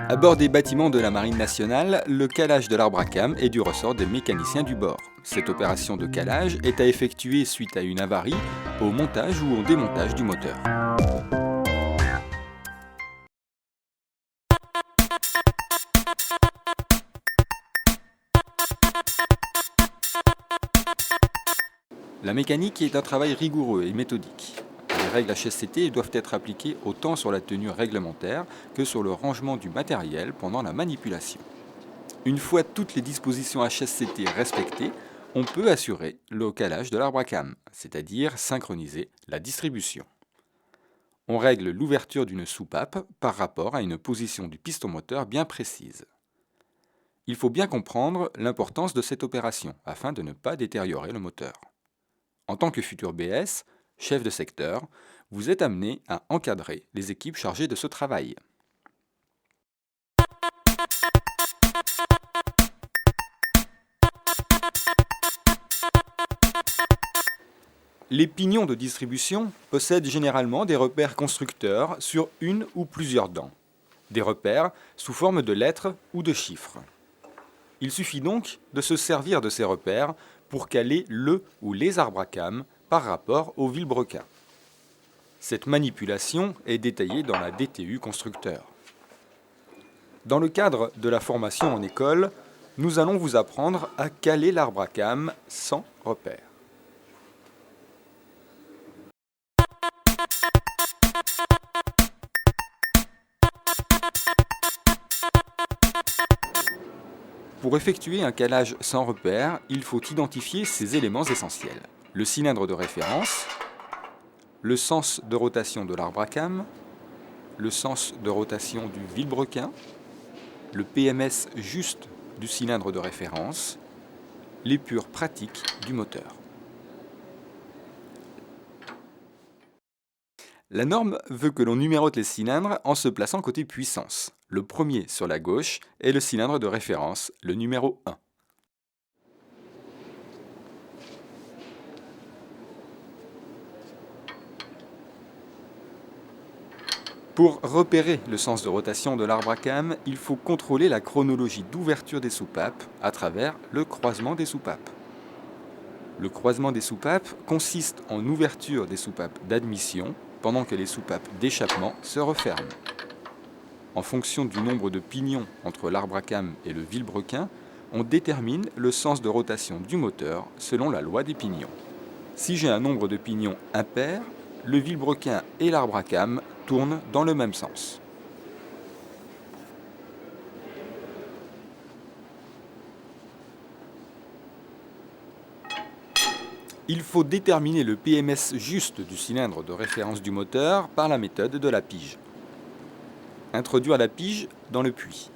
À bord des bâtiments de la Marine nationale, le calage de l'arbre à cames est du ressort des mécaniciens du bord. Cette opération de calage est à effectuer suite à une avarie, au montage ou au démontage du moteur. La mécanique est un travail rigoureux et méthodique. Les règles HSCT doivent être appliquées autant sur la tenue réglementaire que sur le rangement du matériel pendant la manipulation. Une fois toutes les dispositions HSCT respectées, on peut assurer le calage de l'arbre à cames, c'est-à-dire synchroniser la distribution. On règle l'ouverture d'une soupape par rapport à une position du piston moteur bien précise. Il faut bien comprendre l'importance de cette opération afin de ne pas détériorer le moteur. En tant que futur BS, chef de secteur, vous êtes amené à encadrer les équipes chargées de ce travail. Les pignons de distribution possèdent généralement des repères constructeurs sur une ou plusieurs dents. Des repères sous forme de lettres ou de chiffres. Il suffit donc de se servir de ces repères pour caler le ou les arbres à cames par rapport au vilebrequin. Cette manipulation est détaillée dans la DTU constructeur. Dans le cadre de la formation en école, nous allons vous apprendre à caler l'arbre à cames sans repère. Pour effectuer un calage sans repère, il faut identifier ces éléments essentiels. Le cylindre de référence, le sens de rotation de l'arbre à cames, le sens de rotation du vilebrequin, le PMS juste du cylindre de référence, l'épure pratique du moteur. La norme veut que l'on numérote les cylindres en se plaçant côté puissance. Le premier sur la gauche est le cylindre de référence, le numéro 1. Pour repérer le sens de rotation de l'arbre à cames, il faut contrôler la chronologie d'ouverture des soupapes à travers le croisement des soupapes. Le croisement des soupapes consiste en ouverture des soupapes d'admission pendant que les soupapes d'échappement se referment. En fonction du nombre de pignons entre l'arbre à cames et le vilebrequin, on détermine le sens de rotation du moteur selon la loi des pignons. Si j'ai un nombre de pignons impair, le vilebrequin et l'arbre à cames tournent dans le même sens. Il faut déterminer le PMS juste du cylindre de référence du moteur par la méthode de la pige. Introduire la pige dans le puits.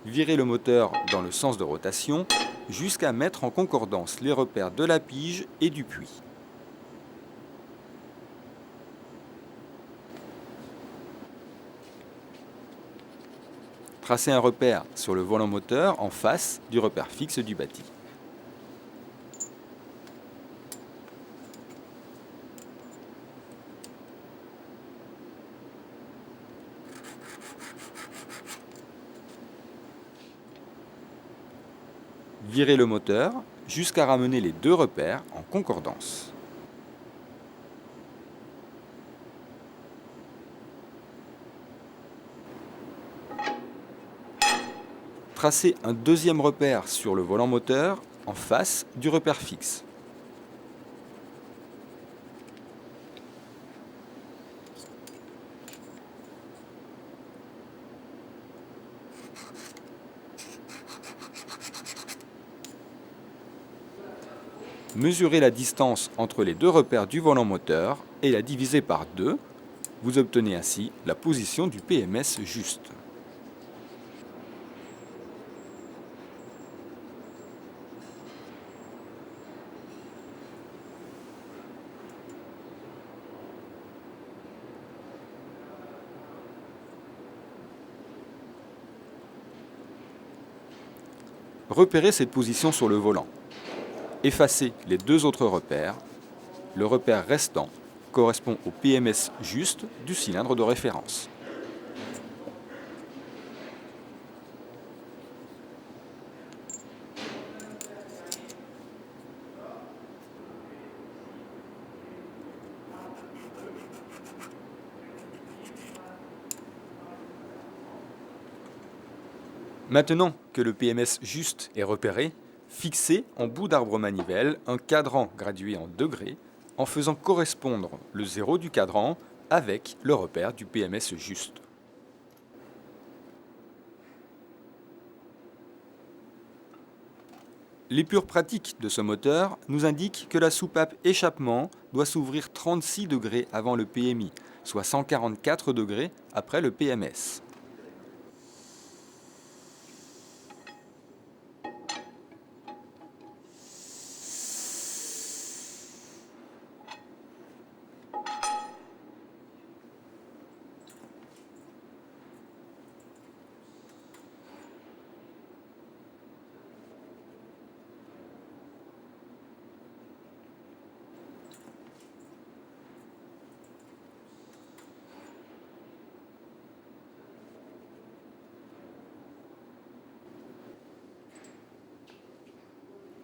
Virer le moteur dans le sens de rotation jusqu'à mettre en concordance les repères de la pige et du puits. Tracer un repère sur le volant moteur en face du repère fixe du bâti. Virer le moteur jusqu'à ramener les deux repères en concordance. Tracer un deuxième repère sur le volant moteur en face du repère fixe. Mesurez la distance entre les deux repères du volant moteur et la divisez par 2. Vous obtenez ainsi la position du PMS juste. Repérez cette position sur le volant. Effacez les deux autres repères. Le repère restant correspond au PMS juste du cylindre de référence. Maintenant que le PMS juste est repéré, fixez en bout d'arbre manivelle un cadran gradué en degrés en faisant correspondre le 0 du cadran avec le repère du PMS juste. L'épure pratique de ce moteur nous indique que la soupape échappement doit s'ouvrir 36 degrés avant le PMI, soit 144 degrés après le PMS.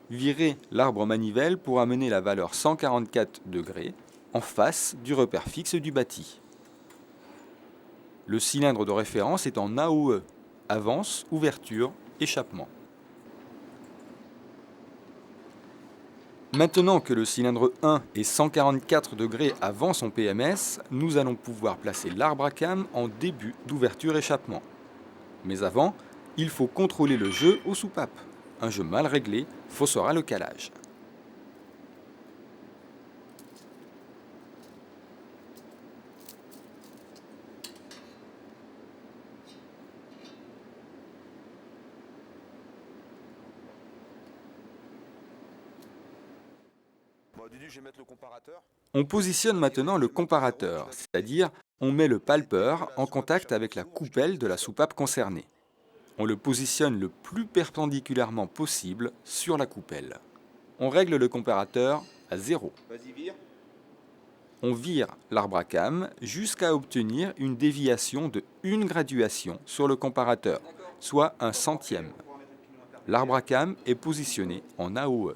Virez l'arbre manivelle pour amener la valeur 144 degrés en face du repère fixe du bâti. Le cylindre de référence est en AOE, avance, ouverture, échappement. Maintenant que le cylindre 1 est 144 degrés avant son PMS, nous allons pouvoir placer l'arbre à cam en début d'ouverture-échappement. Mais avant, il faut contrôler le jeu aux soupapes. Un jeu mal réglé faussera le calage. Je vais mettre le comparateur. On positionne maintenant le comparateur, c'est-à-dire on met le palpeur en contact avec la coupelle de la soupape concernée. On le positionne le plus perpendiculairement possible sur la coupelle. On règle le comparateur à 0. Vas-y, vire. On vire l'arbre à cam jusqu'à obtenir une déviation de 1 graduation sur le comparateur, soit 1/100. L'arbre à cam est positionné en AOE.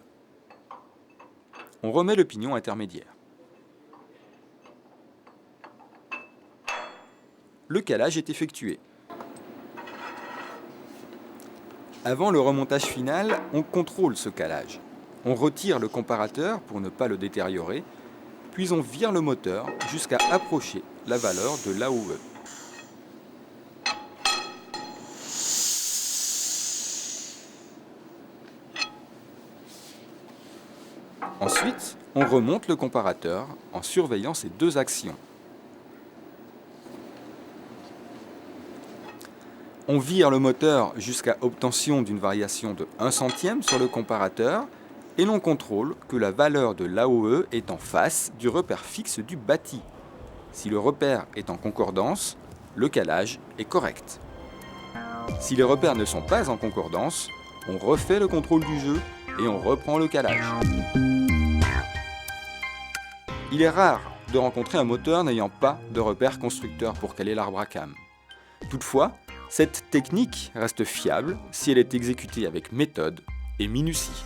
On remet le pignon intermédiaire. Le calage est effectué. Avant le remontage final, on contrôle ce calage. On retire le comparateur pour ne pas le détériorer, puis on vire le moteur jusqu'à approcher la valeur de l'AOE. Ensuite, on remonte le comparateur en surveillant ces deux actions. On vire le moteur jusqu'à obtention d'une variation de 1/100 sur le comparateur et l'on contrôle que la valeur de l'AOE est en face du repère fixe du bâti. Si le repère est en concordance, le calage est correct. Si les repères ne sont pas en concordance, on refait le contrôle du jeu et on reprend le calage. Il est rare de rencontrer un moteur n'ayant pas de repère constructeur pour caler l'arbre à cam. Toutefois, cette technique reste fiable si elle est exécutée avec méthode et minutie.